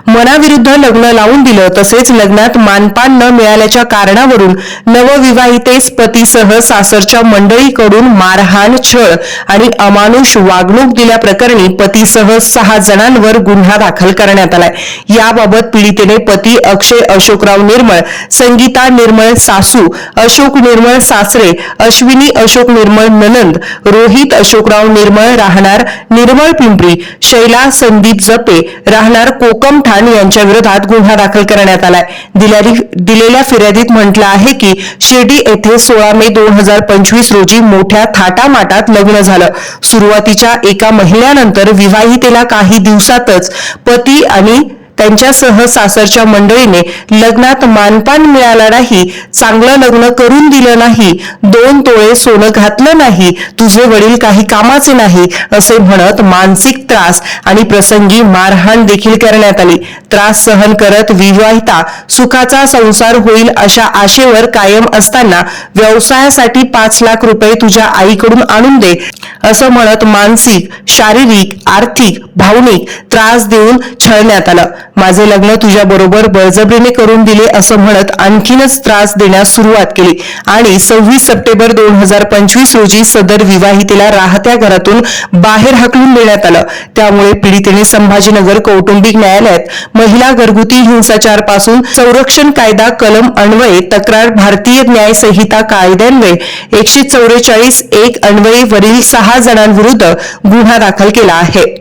मनाविरुद्ध लग्न लावून दिलं, तसेच लग्नात मानपान न मिळाल्याच्या कारणावरून नवविवाहितेस पतीसह सासरच्या मंडळीकडून मारहाण, छळ आणि अमानुष वागणूक दिल्याप्रकरणी पतीसह 6 जणांवर गुन्हा दाखल करण्यात आलाय। याबाबत पीडितेने पती अक्षय अशोकराव निर्मळ, संगीता निर्मळ सासू, अशोक निर्मळ सासरे, अश्विनी अशोक निर्मळ ननंद, रोहित अशोकराव निर्मळ राहणार निर्मळ पिंपरी, शैला संदीप जपे राहणार कोकम ठाण यांच्या विरोधात गुन्हा दाखल करण्यात आलाय। दिलेल्या फिर्यादीत म्हटलं आहे की शिर्डी येथे 16 मे 2025 रोजी मोठ्या थाटामाटात लग्न झालं। सुरुवातीच्या एका महिन्यानंतर विवाहितेला काही दिवसातच पती आणि त्यांच्यासह सासरच्या मंडळीने लग्नात मानपान मिळाला नाही, चांगलं लग्न करून दिलं नाही, 2 तोळे सोनं घातलं नाही, तुझे वडील काही कामाचे नाही असे म्हणत मानसिक त्रास आणि प्रसंगी मारहाण देखील करण्यात आली। त्रास सहन करत विवाहिता सुखाचा संसार होईल अशा आशेवर कायम असताना व्यवसायासाठी 5 लाख रुपये तुझ्या आईकडून आणून दे असं म्हणत मानसिक, शारीरिक, आर्थिक, भावनिक त्रास देऊन छळण्यात आलं। माझे लग्न तुझ्याबरोबर बळजबरीने करून दिले असं म्हणत आणखीनच त्रास देण्यास सुरुवात केली आणि 26 सप्टेंबर 2025 रोजी सदर विवाहितेला राहत्या घरातून बाहेर हाकलून देण्यात आलं। त्यामुळे पीडितेने संभाजीनगर कौटुंबिक न्यायालयात महिला घरगुती हिंसाचार पासून संरक्षण कायदा कलम अन्वये तक्रार भारतीय न्याय संहिता कायद्यान्वये 144(1) अन्वये वरील 6 जणांविरुद्ध गुन्हा दाखल केला आहे।